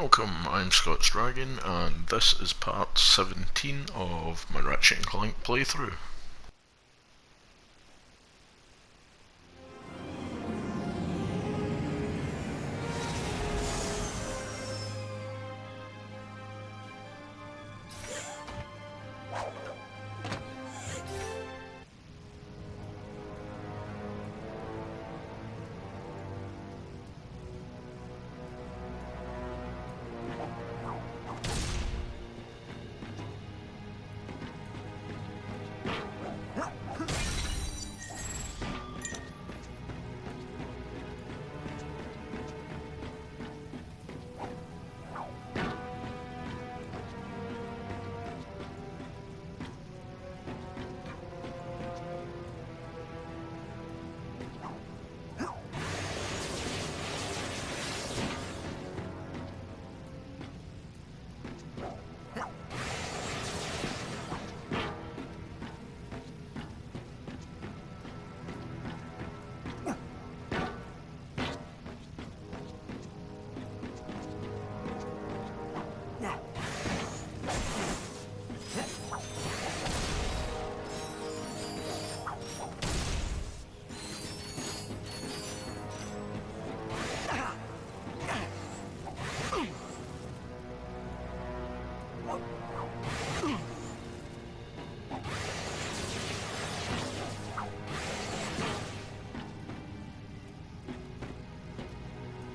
Welcome, I'm Scott's Dragon, and this is part 17 of my Ratchet and Clank playthrough.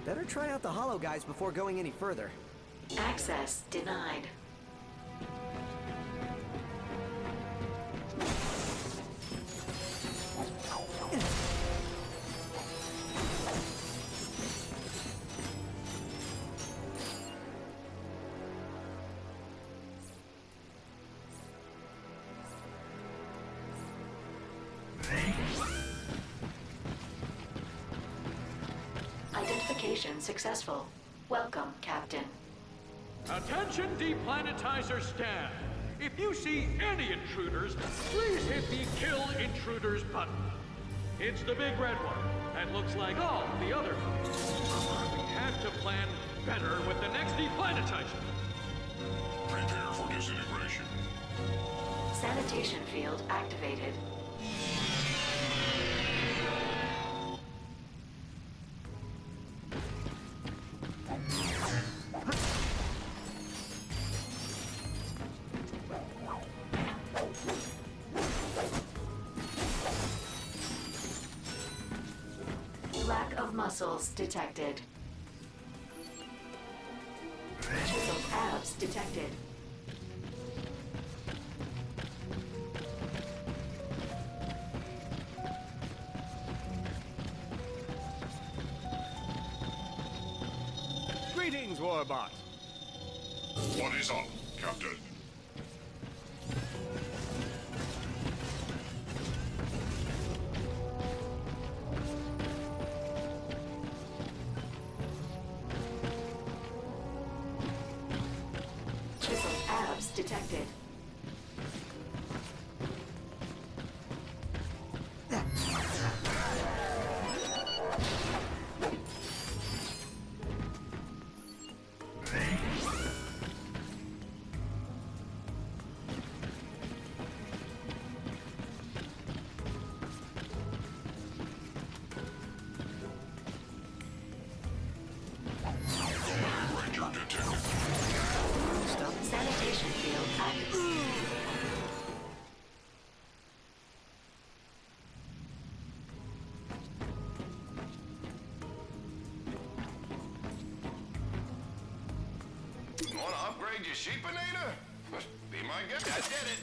Better try out the Hollow Guys before going any further. Access denied. Identification successful. Welcome, Captain. Attention, deplanetizer staff. If you see any intruders, please hit the Kill Intruders button. It's the big red one, and looks like all the other ones. We have to plan better with the next deplanetizer. Prepare for disintegration. Sanitation field activated. Lack of muscles detected. Chiseled abs detected. Greetings, Warbot. What is up, Captain? Chiseled abs detected. Ranger detected. Sanitation field activated. Want to upgrade your sheepinator? Be my guest. I did it.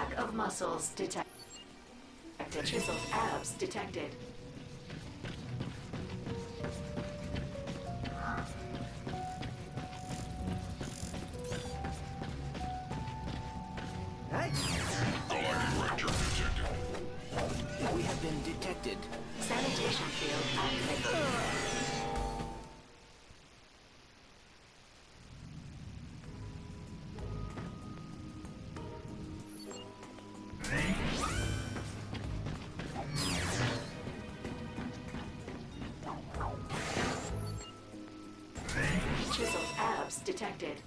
Lack of muscles detected. Chiseled abs detected. Hey, Galactic Ranger detected. we have been detected. Sanitation field activated. Chiseled abs detected.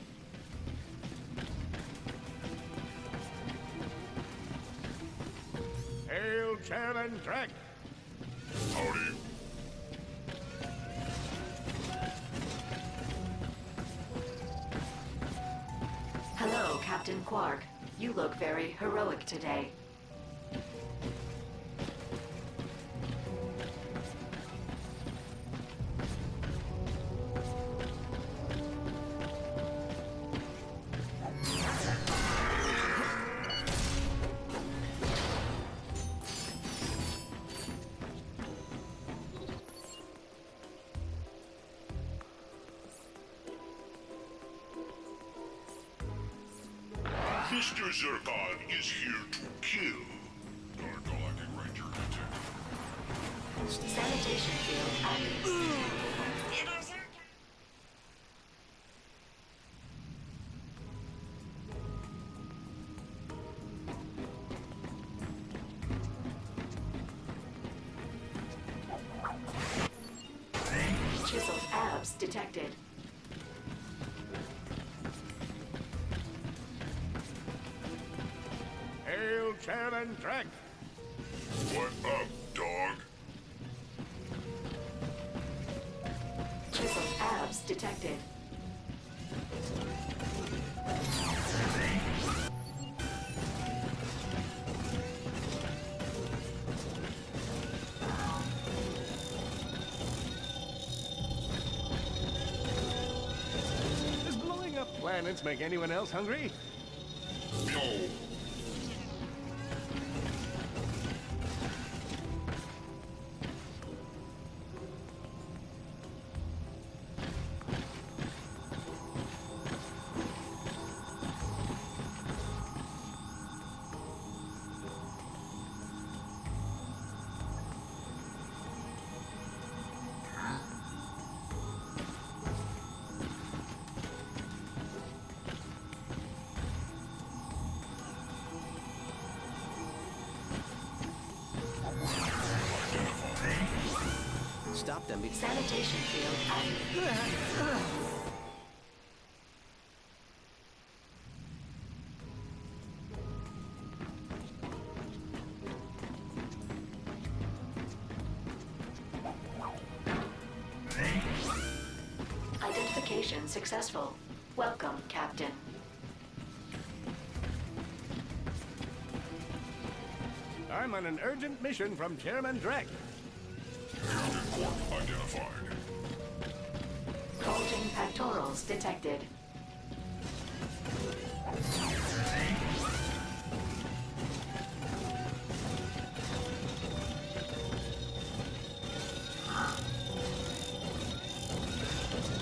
Hail, Chairman Drek. Howdy. Hello, Captain Quark. You look very heroic today. Mr. Zircon is here to kill. Our Galactic Ranger detected. Sanitation field activated. Chiseled abs detected. Hail, Chairman Drek. What up, dog? Chiseled abs detected. Does blowing up planets make anyone else hungry? No. Stop them. Sanitation field activated. Identification successful. Welcome, Captain. I'm on an urgent mission from Chairman Drek. Captain Quark identified. Bulging pectorals detected.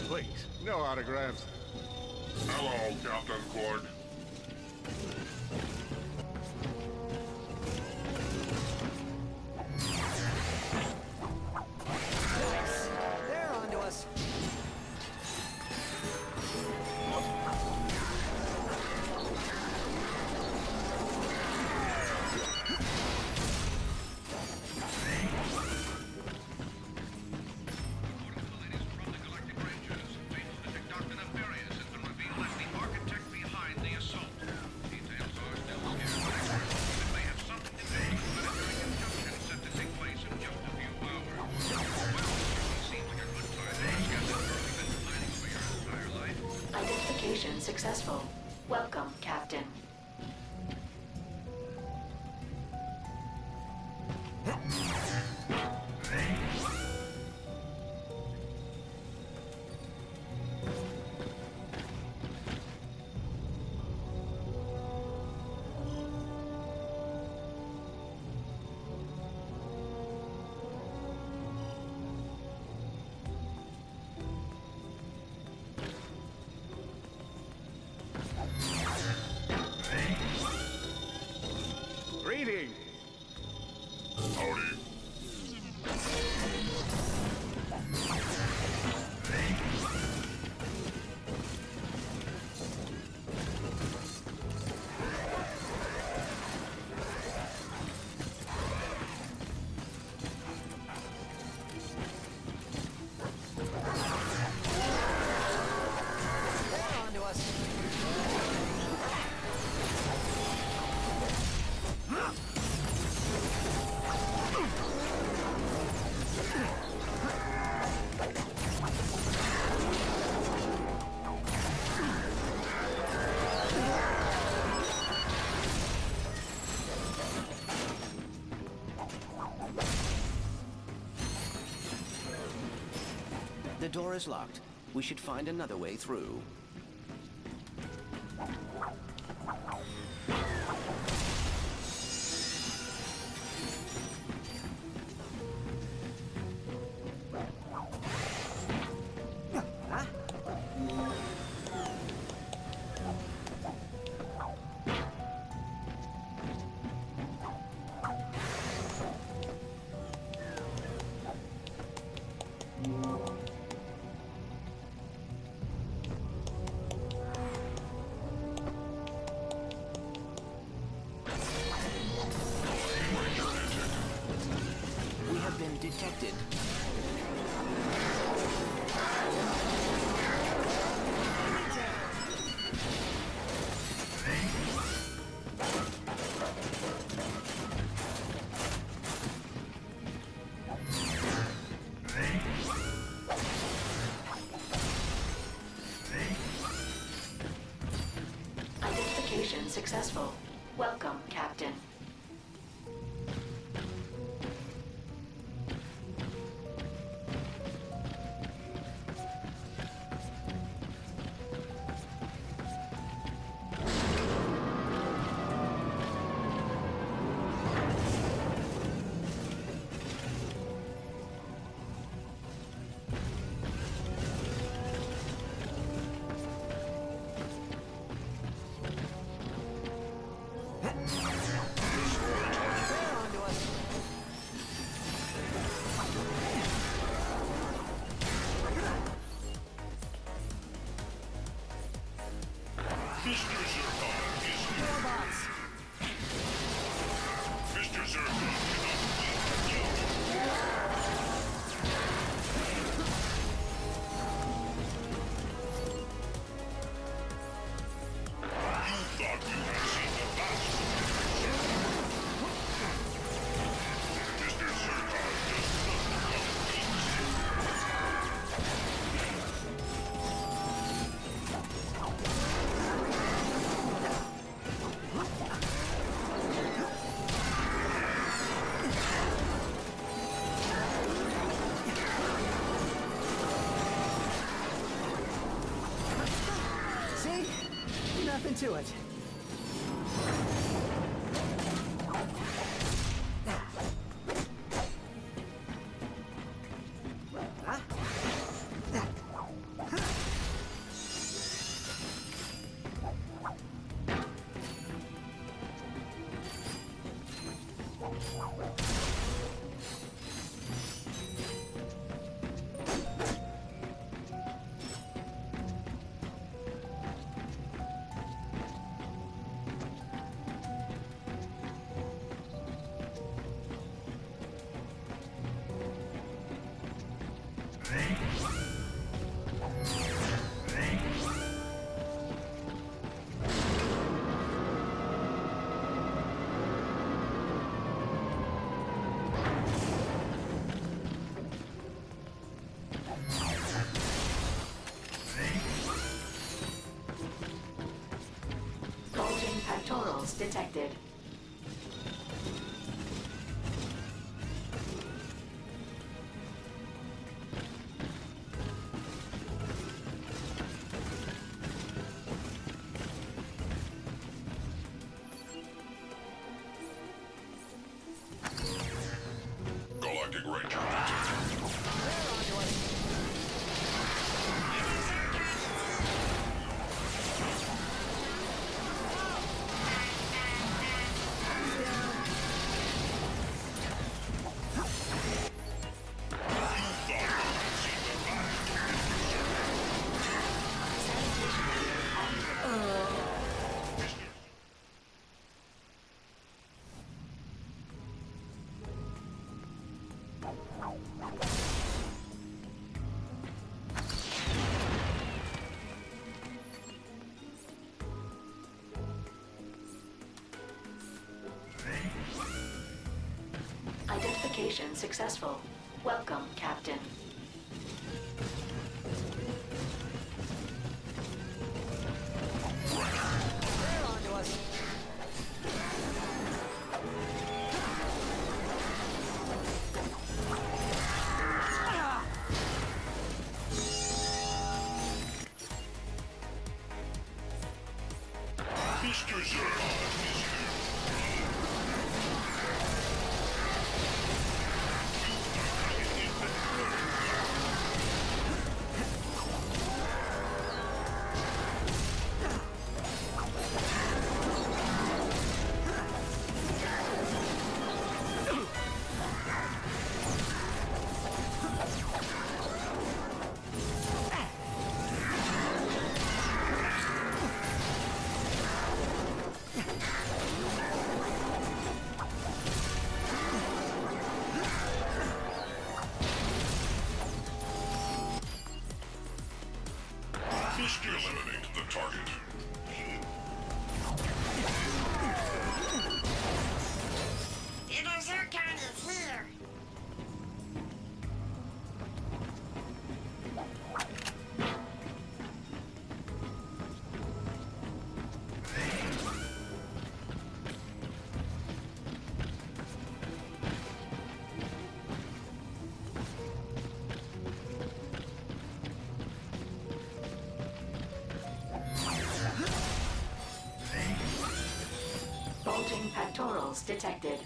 Please, no autographs. Hello, Captain Quark. They're onto us. Identification successful. Welcome, Captain. waiting! Howdy. They're onto us. The door is locked. We should find another way through. We have been detected. Identification successful. Welcome, Captain. They're onto us. Mr. Zircon is here. Robots. Mr. Zircon cannot be killed. You thought you had seen the last of Mr. Zircon does not come easy. See? Nothing to it. Bulging pectorals detected. Galactic Ranger. They're onto us. Identification successful. Welcome, Captain. They're onto us. Mr. Zermatt is here. Mr. Eliminate the target. Inner Zircon is here. Bulging pectorals detected.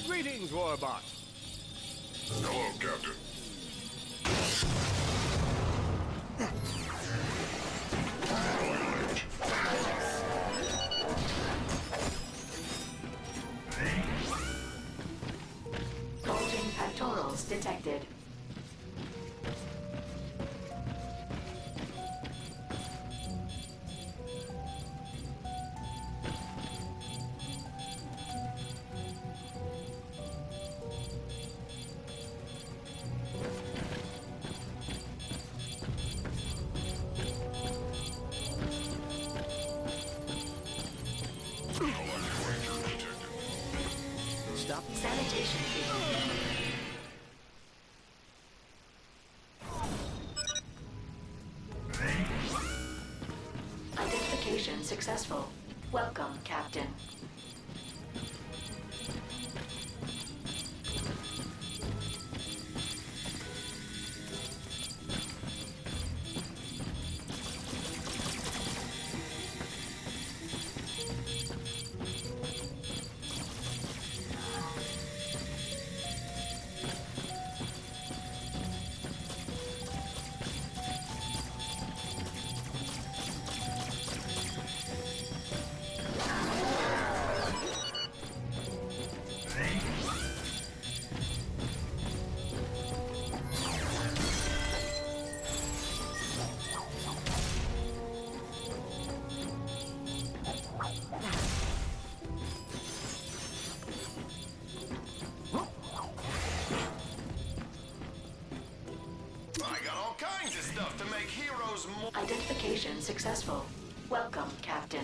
Greetings, Warbot. Hello, Captain. Bulging pectorals detected. Stop. Sanitation field. Identification successful. Welcome, Captain. I got all kinds of stuff to make heroes more. Identification successful. Welcome, Captain.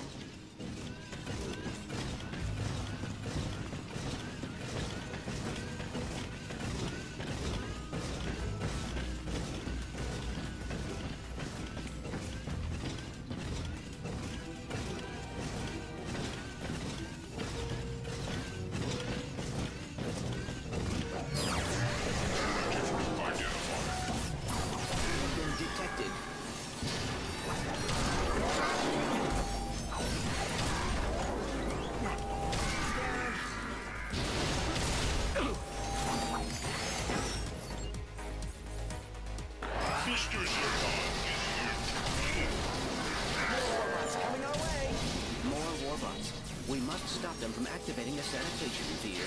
Been detected. them from activating the sanitation field.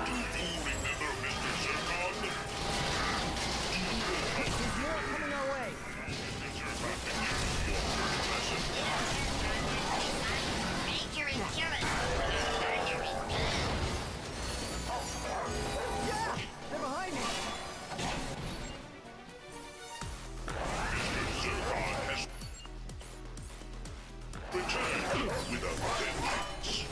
Do you remember Mr. Zircon? There's more coming our way. Mr. Zircon can give you your first lesson. Major and kill it. Yeah! They're behind me! Mr. Zircon has returned with a vengeance.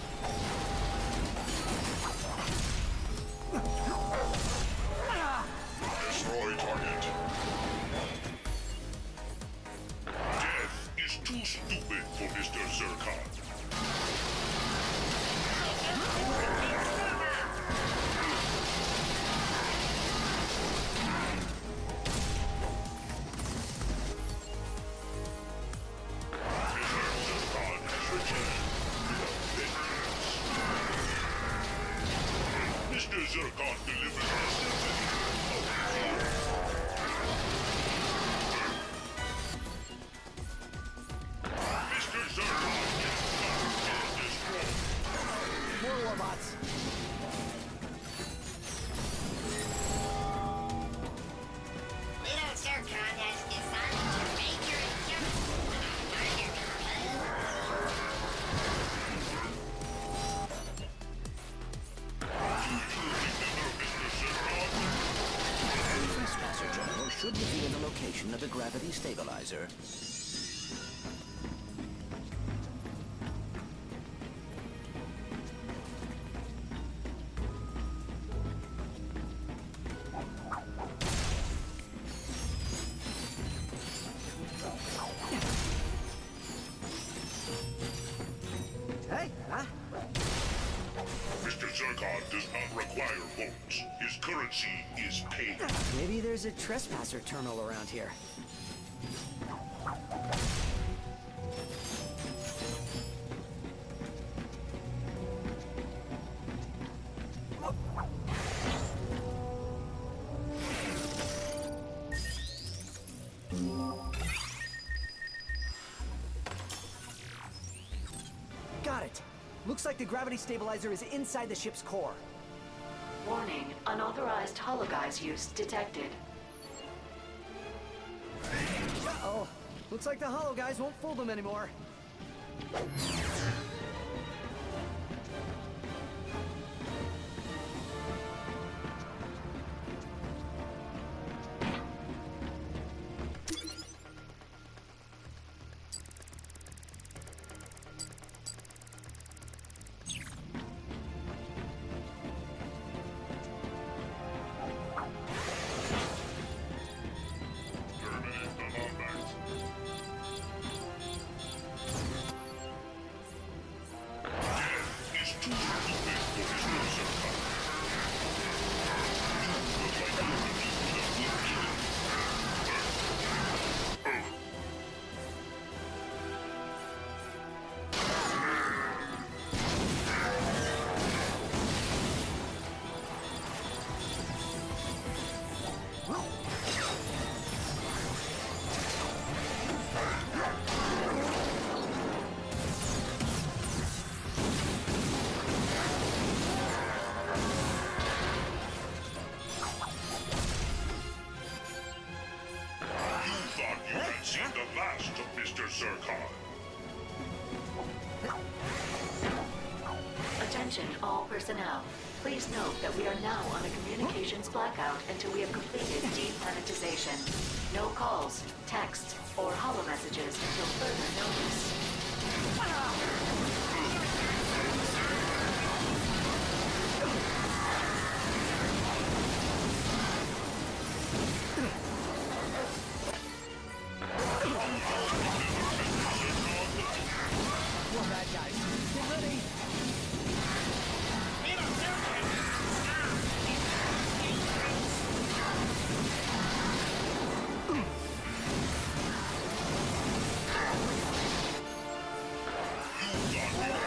Destroy target. Death is too stupid for Mr. Zircon. Mr. Zircon has returned with a vengeance. Mr. Zircon delivers a symphony of horror. Mr. Zircon cannot be destroyed. More robots. Little Zircon has designed to major and kill The trespasser terminal should reveal the location of the gravity stabilizer. Hey, huh? Mr. Zircon does not require votes. His currency is paid. Maybe there's a trespasser terminal around here. Got it. Looks like the gravity stabilizer is inside the ship's core. Warning, unauthorized hologuise use detected. Uh-oh. Looks like the hollow guys won't fool them anymore. Terminate the combat. Death is too stupid for Mr. Zircon. Looks like you're in thought you had seen the last of Mr. Zircon. Attention all personnel. Please note that we are now on a communications blackout until we have completed deplanetization. No calls, texts, or holomessages until further notice. More bad guys. Get ready. Little Zircon You thought you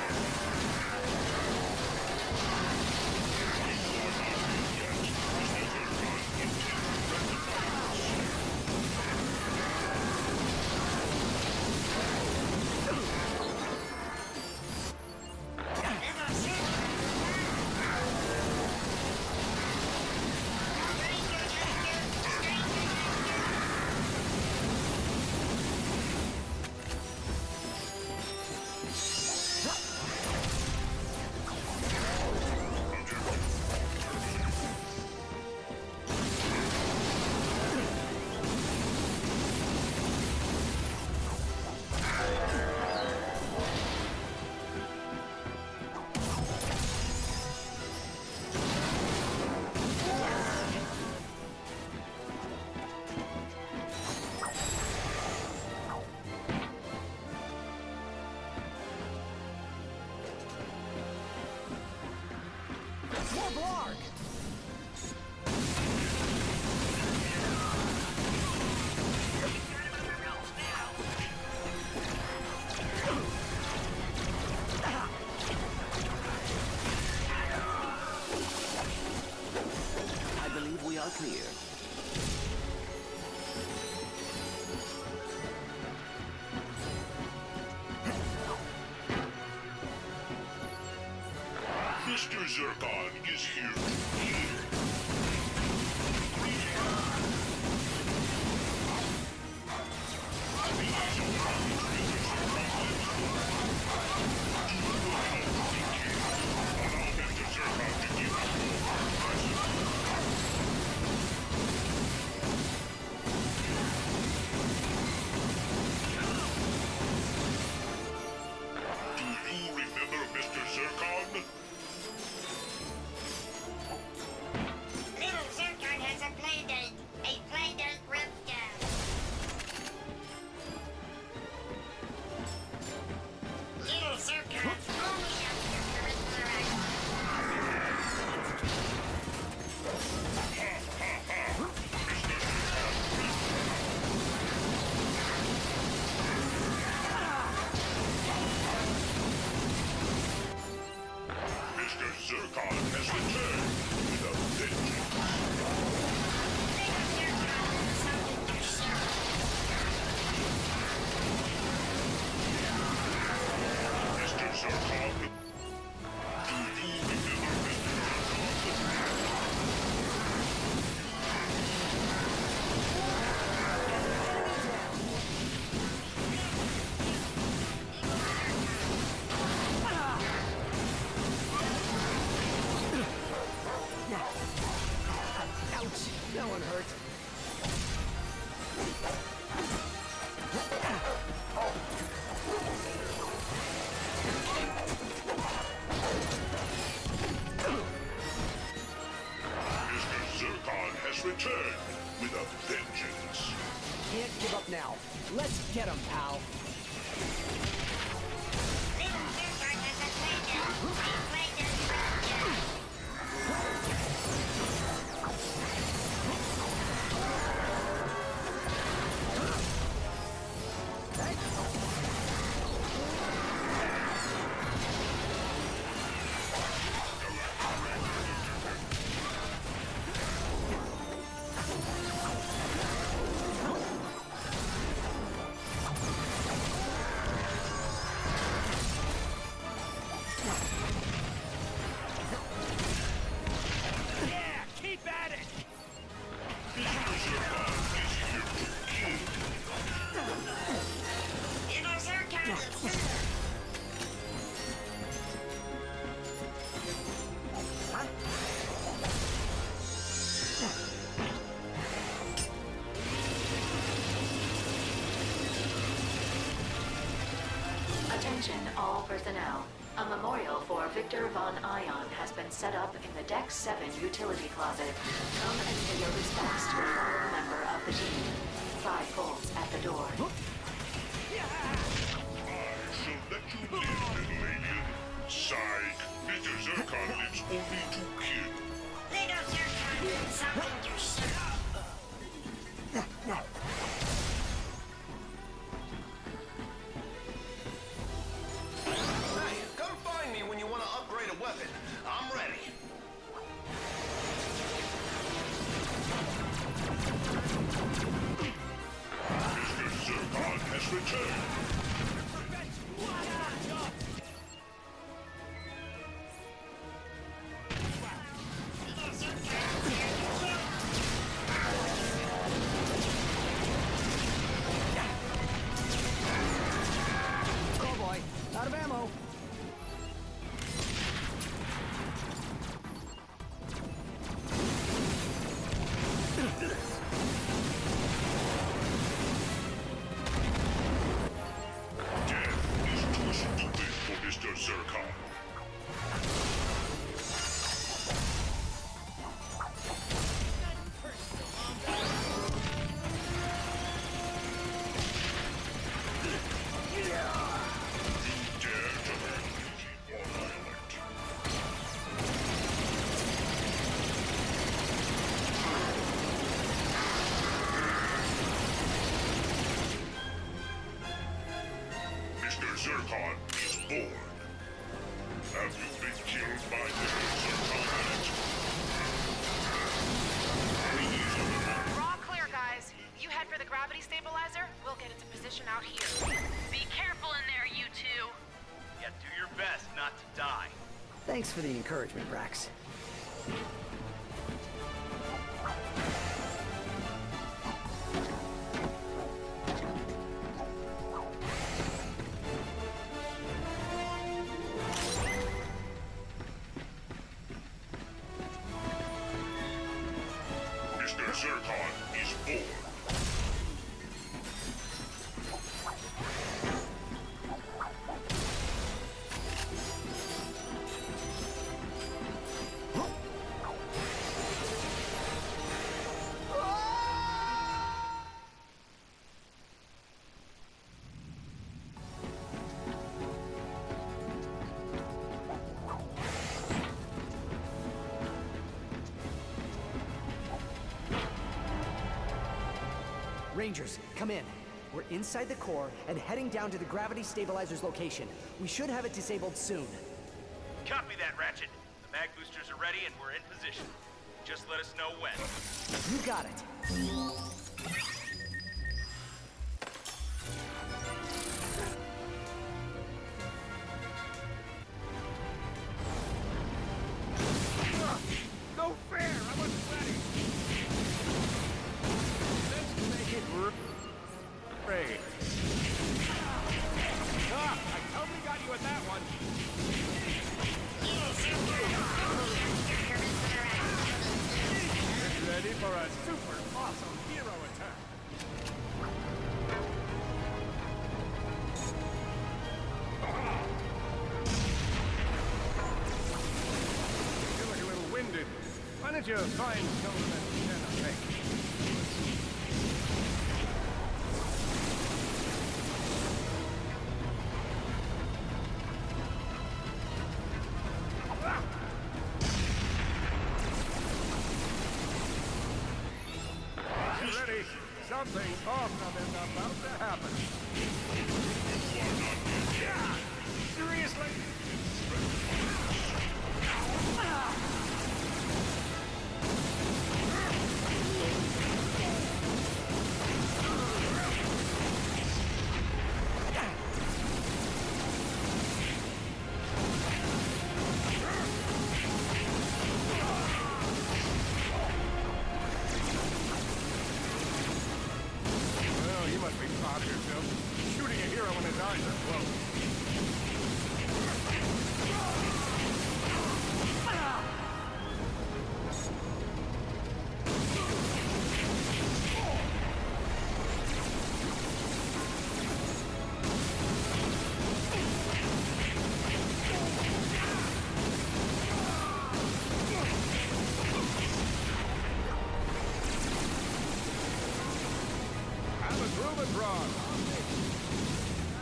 are clear. Mr. Zircon is here. Do you remember Mr. Zircon? Little Zircon has a play date. A play date ripped down. Little Zircon only extracurricular activity. Mr. Zircon has returned with a vengeance. Little Zircon insulted your sheriff. Mr. Zircon? Do you remember Mr. Zircon? Ouch! That one hurt. Mr. Zircon has returned with a vengeance. Can't give up now. Let's get him, pal. Little Zircon has a play date. A play date ripped down. Yeah, keep at it! Mr. Zircon is here to kill. Little Zircon is Attention all personnel. A memorial for Victor von Ion has been set up in the Deck 7 utility closet. Come and pay your respects to a fallen member of the team. 5 volts at the door. I shall let you live, little alien. Psych. Mr. Zircon lives only to kill. Little Zircon insulted your sheriff. Hey, come find me when you want to upgrade a weapon. I'm ready. Mr. Zircon has returned. Little Zircon is here to kill. gravity stabilizer, we'll get into position out here. Be careful in there, you two! Yeah, do your best not to die. Thanks for the encouragement, Brax. Mr. Zircon is born. Rangers, come in. We're inside the core and heading down to the gravity stabilizer's location. We should have it disabled soon. Copy that, Ratchet. The mag boosters are ready and we're in position. Just let us know when. You got it. No fair! I wasn't ready! Let's make it great. Ah, I totally got you with that one. Get ready for a super awesome hero attack. You look a little winded. Why don't you find someone that can make? Ready? Something awesome is about to happen. Yeah! Seriously? Well, you must be proud of yourself. Shooting a hero when his eyes are closed.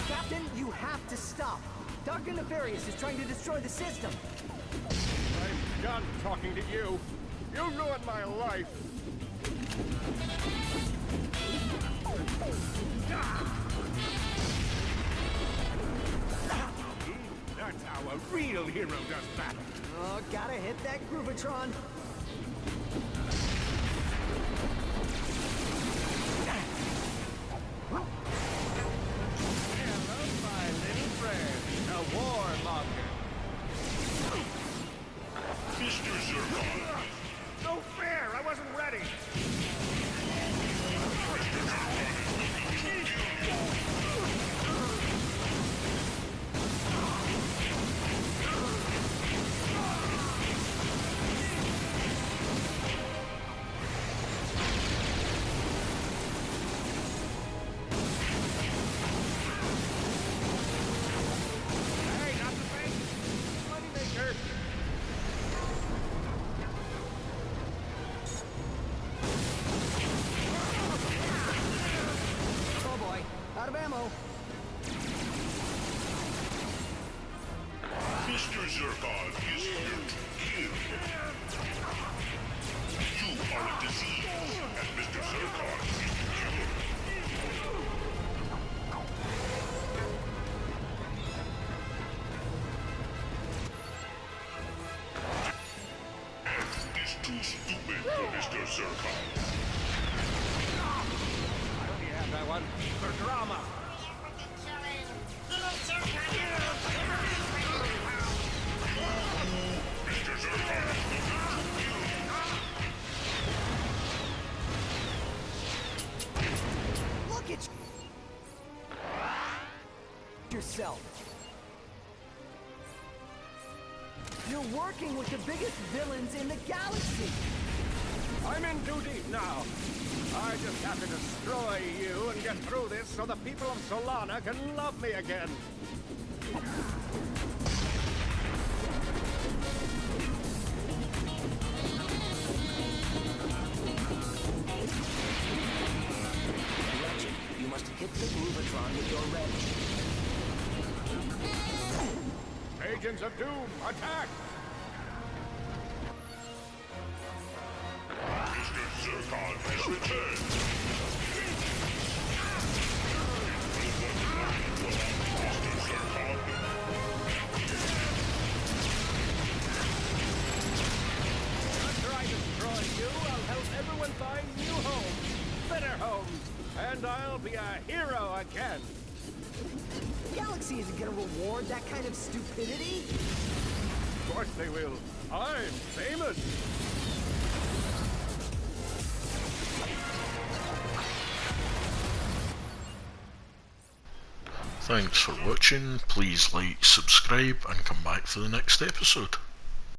Captain, you have to stop. Dr. Nefarious is trying to destroy the system. I'm done talking to you. You ruined my life. That's how a real hero does battle. Oh, gotta hit that Groovatron. Hello, my little friend, a warmonger. Mr. Zircon. No fair! I wasn't ready! Hey, not the face! Moneymaker! Oh boy, out of ammo. Mr. Zircon is here to kill. You are a disease, and Mr. Zircon is the cure. Is too stupid for Mr. Zircon. I only have want deeper drama. Mr. Zircon is Look at yourself. You're working with the biggest villains in the galaxy. I'm in too deep now. I just have to destroy you and get through this so the people of Solana can love me again. Ratchet, you must hit the Groovatron with your wrench. Agents of Doom, attack! Mr. Zircon has returned. Mr. Zircon. After I destroy you, I'll help everyone find new homes, better homes, and I'll be a hero again. The galaxy isn't gonna reward that kind of stupidity. Of course they will. I'm famous. Thanks for watching, please like, subscribe and come back for the next episode.